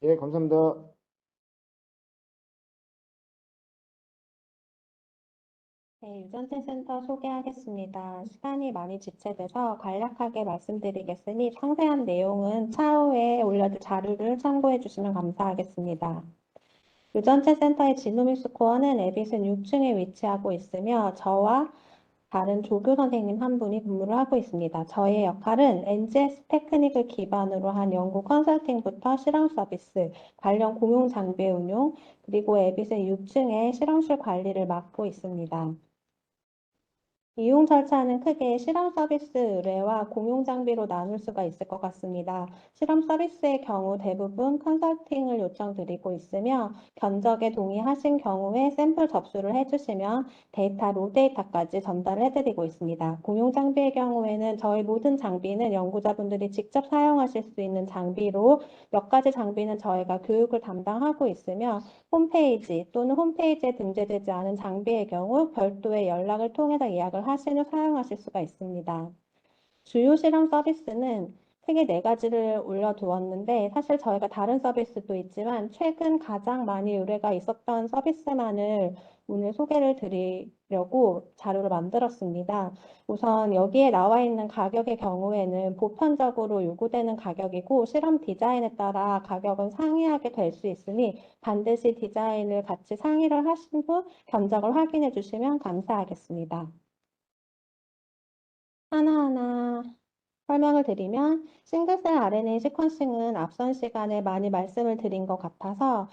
예, 감사합니다. 네, 유전체센터 소개하겠습니다. 시간이 많이 지체돼서 간략하게 말씀드리겠으니 상세한 내용은 차후에 올려둘 자료를 참고해 주시면 감사하겠습니다. 유전체센터의 지노믹 스코어는 에빗은 6층에 위치하고 있으며 저와 다른 조교 선생님 한 분이 근무를 하고 있습니다. 저희의 역할은 NGS 테크닉을 기반으로 한 연구 컨설팅부터 실험 서비스, 관련 공용 장비의 운용, 그리고 에빗의 6층의 실험실 관리를 맡고 있습니다. 이용 절차는 크게 실험 서비스 의뢰와 공용 장비로 나눌 수가 있을 것 같습니다. 실험 서비스의 경우 대부분 컨설팅을 요청드리고 있으며 견적에 동의하신 경우에 샘플 접수를 해주시면 데이터, 로 데이터까지 전달을 해드리고 있습니다. 공용 장비의 경우에는 저희 모든 장비는 연구자분들이 직접 사용하실 수 있는 장비로 몇 가지 장비는 저희가 교육을 담당하고 있으며 홈페이지 또는 홈페이지에 등재되지 않은 장비의 경우 별도의 연락을 통해서 예약을 하신 후 사용하실 수가 있습니다. 주요 실험 서비스는 크게 네 가지를 올려두었는데 사실 저희가 다른 서비스도 있지만 최근 가장 많이 의뢰가 있었던 서비스만을 오늘 소개를 드리려고 자료를 만들었습니다. 우선 여기에 나와 있는 가격의 경우에는 보편적으로 요구되는 가격이고 실험 디자인에 따라 가격은 상이하게 될 수 있으니 반드시 디자인을 같이 상의를 하신 후 견적을 확인해 주시면 감사하겠습니다. 하나하나 설명을 드리면 싱글셀 RNA 시퀀싱은 앞선 시간에 많이 말씀을 드린 것 같아서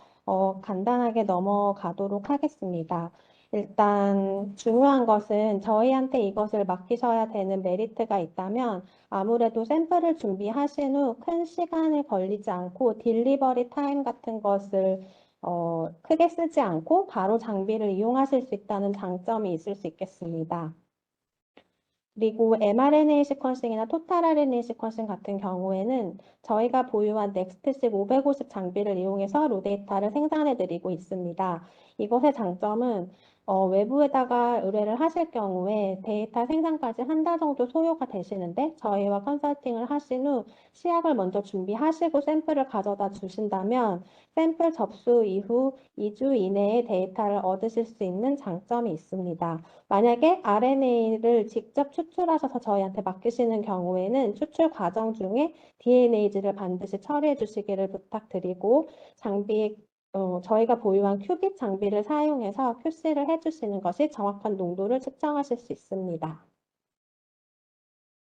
간단하게 넘어가도록 하겠습니다. 일단 중요한 것은 저희한테 이것을 맡기셔야 되는 메리트가 있다면 아무래도 샘플을 준비하신 후 큰 시간을 걸리지 않고 딜리버리 타임 같은 것을 크게 쓰지 않고 바로 장비를 이용하실 수 있다는 장점이 있을 수 있겠습니다. 그리고 mRNA 시퀀싱이나 토탈 RNA 시퀀싱 같은 경우에는 저희가 보유한 넥스트식 550 장비를 이용해서 로 데이터를 생산해 드리고 있습니다. 이것의 장점은 외부에다가 의뢰를 하실 경우에 데이터 생산까지 한 달 정도 소요가 되시는데 저희와 컨설팅을 하신 후 시약을 먼저 준비하시고 샘플을 가져다 주신다면 샘플 접수 이후 2주 이내에 데이터를 얻으실 수 있는 장점이 있습니다. 만약에 RNA를 직접 추출하셔서 저희한테 맡기시는 경우에는 추출 과정 중에 DNA지를 반드시 처리해 주시기를 부탁드리고 저희가 보유한 큐빅 장비를 사용해서 QC를 해주시는 것이 정확한 농도를 측정하실 수 있습니다.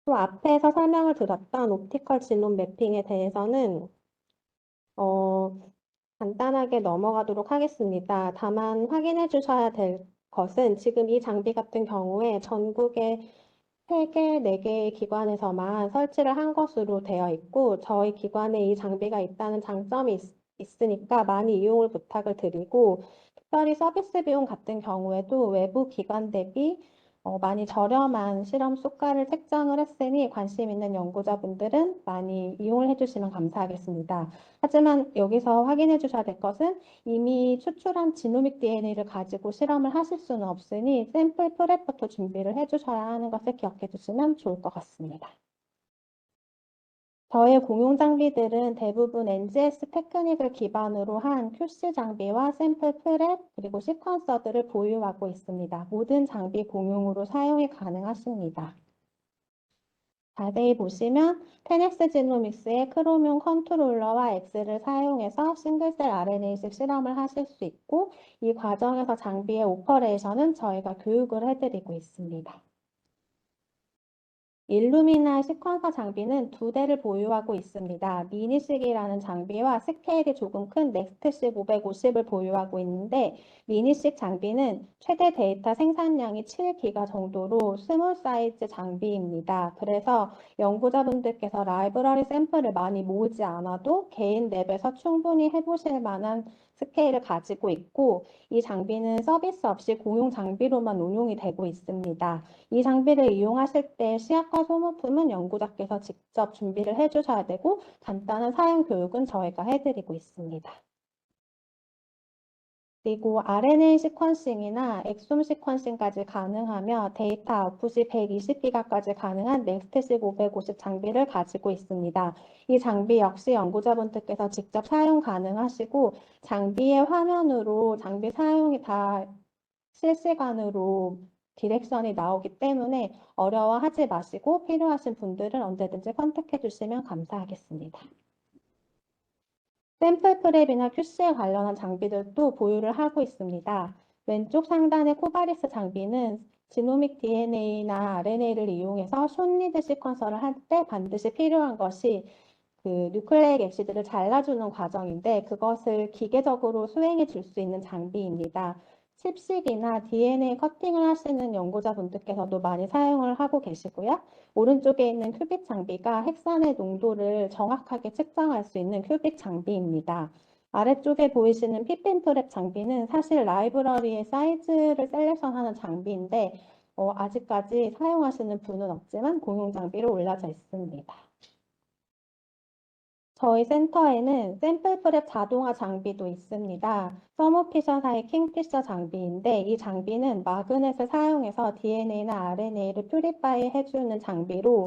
또 앞에서 설명을 드렸던 옵티컬 지놈 매핑에 대해서는 어, 간단하게 넘어가도록 하겠습니다. 다만 확인해 주셔야 될 것은 지금 이 장비 같은 경우에 전국의 3개, 4개의 기관에서만 설치를 한 것으로 되어 있고 저희 기관에 이 장비가 있다는 장점이 있으니까 많이 이용을 부탁을 드리고 특별히 서비스 비용 같은 경우에도 외부 기관 대비 많이 저렴한 실험 수가를 책정을 했으니 관심 있는 연구자분들은 많이 이용을 해주시면 감사하겠습니다. 하지만 여기서 확인해 주셔야 될 것은 이미 추출한 지노믹 DNA를 가지고 실험을 하실 수는 없으니 샘플 프랩부터 준비를 해주셔야 하는 것을 기억해 주시면 좋을 것 같습니다. 저의 공용 장비들은 대부분 NGS 테크닉을 기반으로 한 QC 장비와 샘플 프랩 그리고 시퀀서들을 보유하고 있습니다. 모든 장비 공용으로 사용이 가능하십니다. 자세히 보시면 테넥스 지노믹스의 크로뮴 컨트롤러와 엑스를 사용해서 싱글셀 RNA식 실험을 하실 수 있고 이 과정에서 장비의 오퍼레이션은 저희가 교육을 해드리고 있습니다. 일루미나 시퀀서 장비는 2대를 보유하고 있습니다. 미니식이라는 장비와 스케일이 조금 큰 넥스트식 550을 보유하고 있는데 미니식 장비는 최대 데이터 생산량이 7기가 정도로 스몰 사이즈 장비입니다. 그래서 연구자분들께서 라이브러리 샘플을 많이 모으지 않아도 개인 랩에서 충분히 해보실 만한 스케일을 가지고 있고 이 장비는 서비스 없이 공용 장비로만 운용이 되고 있습니다. 이 장비를 이용하실 때 시약과 소모품은 연구자께서 직접 준비를 해주셔야 되고 간단한 사용 교육은 저희가 해드리고 있습니다. 그리고 RNA 시퀀싱이나 엑솜 시퀀싱까지 가능하며 데이터 아웃풋이 120기가까지 가능한 넥스트식 550 장비를 가지고 있습니다. 이 장비 역시 연구자분들께서 직접 사용 가능하시고 장비의 화면으로 장비 사용이 다 실시간으로 디렉션이 나오기 때문에 어려워하지 마시고 필요하신 분들은 언제든지 컨택해 주시면 감사하겠습니다. 샘플 프랩이나 QC에 관련한 장비들도 보유를 하고 있습니다. 왼쪽 상단의 코바리스 장비는 지노믹 DNA나 RNA를 이용해서 숏리드 시퀀서를 할 때 반드시 필요한 것이 그 뉴클레익 엑시드를 잘라주는 과정인데 그것을 기계적으로 수행해 줄 수 있는 장비입니다. 칩식이나 DNA 커팅을 하시는 연구자분들께서도 많이 사용을 하고 계시고요. 오른쪽에 있는 큐빅 장비가 핵산의 농도를 정확하게 측정할 수 있는 큐빅 장비입니다. 아래쪽에 보이시는 피핀 프랩 장비는 사실 라이브러리의 사이즈를 셀렉션하는 장비인데 아직까지 사용하시는 분은 없지만 공용 장비로 올려져 있습니다. 저희 센터에는 샘플 프랩 자동화 장비도 있습니다. 서머피셔사의 킹피셔 장비인데 이 장비는 마그넷을 사용해서 DNA나 RNA를 퓨리파이 해주는 장비로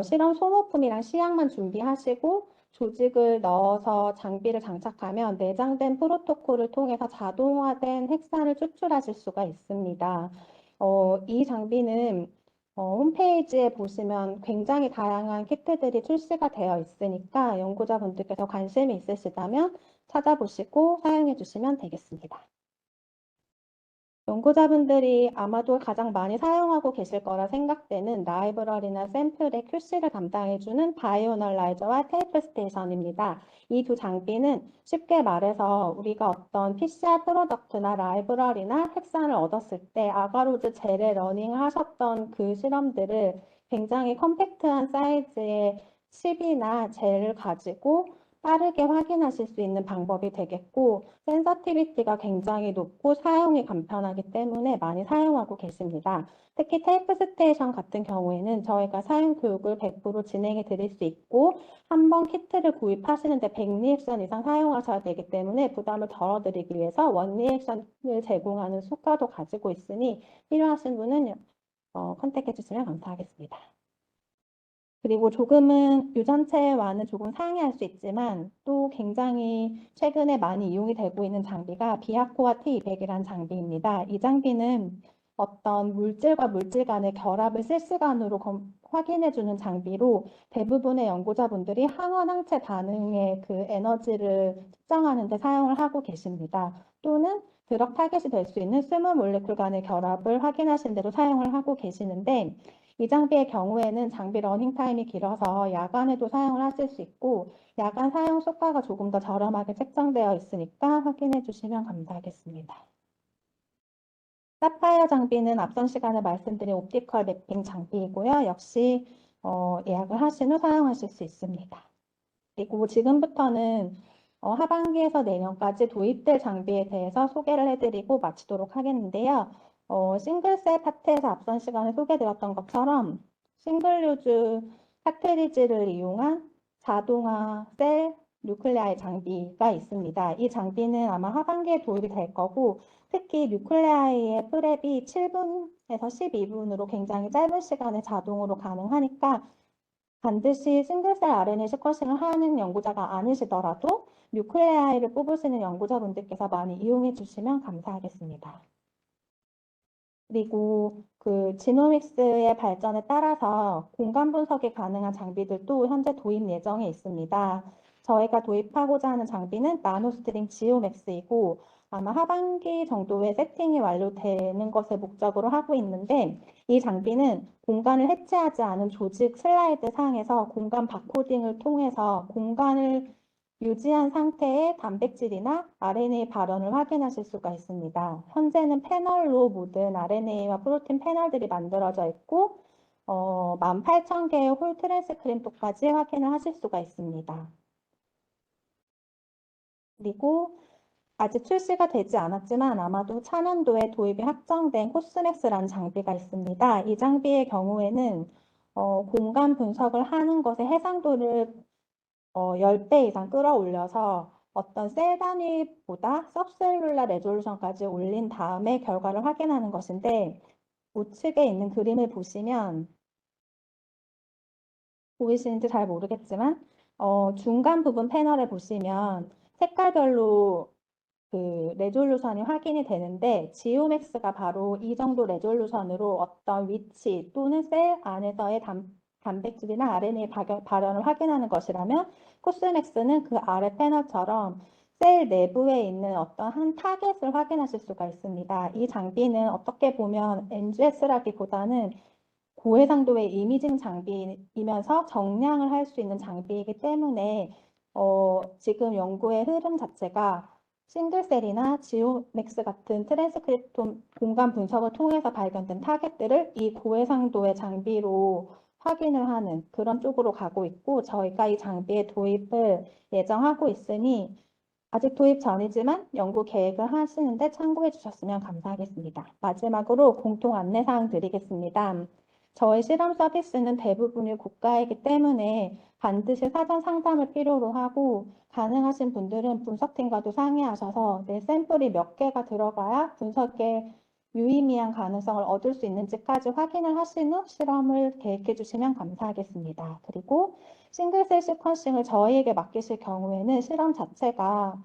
실험 소모품이랑 시약만 준비하시고 조직을 넣어서 장비를 장착하면 내장된 프로토콜을 통해서 자동화된 핵산을 추출하실 수가 있습니다. 이 장비는 홈페이지에 보시면 굉장히 다양한 키트들이 출시가 되어 있으니까 연구자분들께서 관심이 있으시다면 찾아보시고 사용해 주시면 되겠습니다. 연구자분들이 아마도 가장 많이 사용하고 계실 거라 생각되는 라이브러리나 샘플의 QC를 담당해주는 바이오널라이저와 테이프 스테이션입니다. 이 두 장비는 쉽게 말해서 우리가 어떤 PCR 프로덕트나 라이브러리나 핵산을 얻었을 때 아가로즈 젤에 러닝 하셨던 그 실험들을 굉장히 컴팩트한 사이즈의 칩이나 젤을 가지고 빠르게 확인하실 수 있는 방법이 되겠고 센서티비티가 굉장히 높고 사용이 간편하기 때문에 많이 사용하고 계십니다. 특히 테이프 스테이션 같은 경우에는 저희가 사용 교육을 100% 진행해 드릴 수 있고 한 번 키트를 구입하시는데 100리액션 이상 사용하셔야 되기 때문에 부담을 덜어드리기 위해서 1리액션을 제공하는 수가도 가지고 있으니 필요하신 분은 컨택해 주시면 감사하겠습니다. 그리고 조금은 유전체와는 조금 상이할 수 있지만 또 굉장히 최근에 많이 이용이 되고 있는 장비가 비아코아 T200이라는 장비입니다. 이 장비는 어떤 물질과 물질 간의 결합을 실시간으로 확인해주는 장비로 대부분의 연구자분들이 항원 항체 반응의 그 에너지를 측정하는 데 사용을 하고 계십니다. 또는 드럭 타겟이 될 수 있는 스몰 몰레쿨 간의 결합을 확인하신 데도 사용을 하고 계시는데 이 장비의 경우에는 장비 러닝타임이 길어서 야간에도 사용을 하실 수 있고 야간 사용 수가가 조금 더 저렴하게 책정되어 있으니까 확인해 주시면 감사하겠습니다. 사파이어 장비는 앞선 시간에 말씀드린 옵티컬 매핑 장비이고요. 역시 예약을 하신 후 사용하실 수 있습니다. 그리고 지금부터는 하반기에서 내년까지 도입될 장비에 대해서 소개를 해드리고 마치도록 하겠는데요. 싱글셀 파트에서 앞선 시간에 소개드렸던 것처럼 싱글유즈 카트리지를 이용한 자동화 셀 뉴클레아의 장비가 있습니다. 이 장비는 아마 하반기에 도입이 될 거고 특히 뉴클레아의 프랩이 7분에서 12분으로 굉장히 짧은 시간에 자동으로 가능하니까 반드시 싱글셀 RNA 시퀀싱을 하는 연구자가 아니시더라도 뉴클레아이를 뽑으시는 연구자분들께서 많이 이용해 주시면 감사하겠습니다. 그리고 그 지노믹스의 발전에 따라서 공간 분석이 가능한 장비들도 현재 도입 예정에 있습니다. 저희가 도입하고자 하는 장비는 나노스트링 지오맥스이고 아마 하반기 정도에 세팅이 완료되는 것을 목적으로 하고 있는데 이 장비는 공간을 해체하지 않은 조직 슬라이드 상에서 공간 바코딩을 통해서 공간을 유지한 상태의 단백질이나 RNA 발현을 확인하실 수가 있습니다. 현재는 패널로 모든 RNA와 프로틴 패널들이 만들어져 있고 18,000개의 홀 트랜스크립트까지 확인을 하실 수가 있습니다. 그리고 아직 출시가 되지 않았지만 아마도 차년도에 도입이 확정된 코스맥스라는 장비가 있습니다. 이 장비의 경우에는 공간 분석을 하는 것의 해상도를 10배 이상 끌어올려서 어떤 셀 단위보다 सब셀룰라 레졸루션까지 올린 다음에 결과를 확인하는 것인데, 우측에 있는 그림을 보시면 보이시는지 잘 모르겠지만 중간 부분 패널에 보시면 색깔별로 그 레졸루션이 확인이 되는데 지오맥스가 바로 이 정도 레졸루션으로 어떤 위치 또는 셀 안에서의 단백질이나 RNA 발현을 확인하는 것이라면 코스맥스는 그 아래 패널처럼 셀 내부에 있는 어떤 한 타겟을 확인하실 수가 있습니다. 이 장비는 어떻게 보면 NGS라기보다는 고해상도의 이미징 장비이면서 정량을 할 수 있는 장비이기 때문에 지금 연구의 흐름 자체가 싱글셀이나 지오맥스 같은 트랜스크립톤 공간 분석을 통해서 발견된 타겟들을 이 고해상도의 장비로 확인을 하는 그런 쪽으로 가고 있고 저희가 이 장비의 도입을 예정하고 있으니 아직 도입 전이지만 연구 계획을 하시는데 참고해 주셨으면 감사하겠습니다. 마지막으로 공통 안내사항 드리겠습니다. 저희 실험 서비스는 대부분이 고가이기 때문에 반드시 사전 상담을 필요로 하고 가능하신 분들은 분석팀과도 상의하셔서 내 샘플이 몇 개가 들어가야 분석에 유의미한 가능성을 얻을 수 있는지까지 확인을 하신 후 실험을 계획해 주시면 감사하겠습니다. 그리고 싱글셀 시퀀싱을 저희에게 맡기실 경우에는 실험 자체가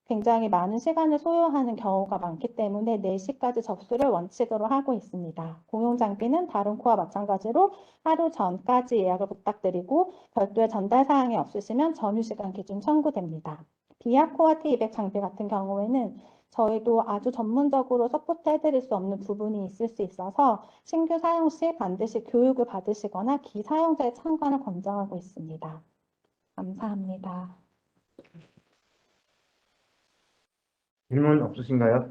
굉장히 많은 시간을 소요하는 경우가 많기 때문에 4시까지 접수를 원칙으로 하고 있습니다. 공용 장비는 다른 코와 마찬가지로 하루 전까지 예약을 부탁드리고 별도의 전달 사항이 없으시면 점유 시간 기준 청구됩니다. 비아 코어 T200 장비 같은 경우에는 저희도 아주 전문적으로 서포트 해드릴 수 없는 부분이 있을 수 있어서 신규 사용 시 반드시 교육을 받으시거나 기사용자의 참관을 권장하고 있습니다. 감사합니다. 질문 없으신가요?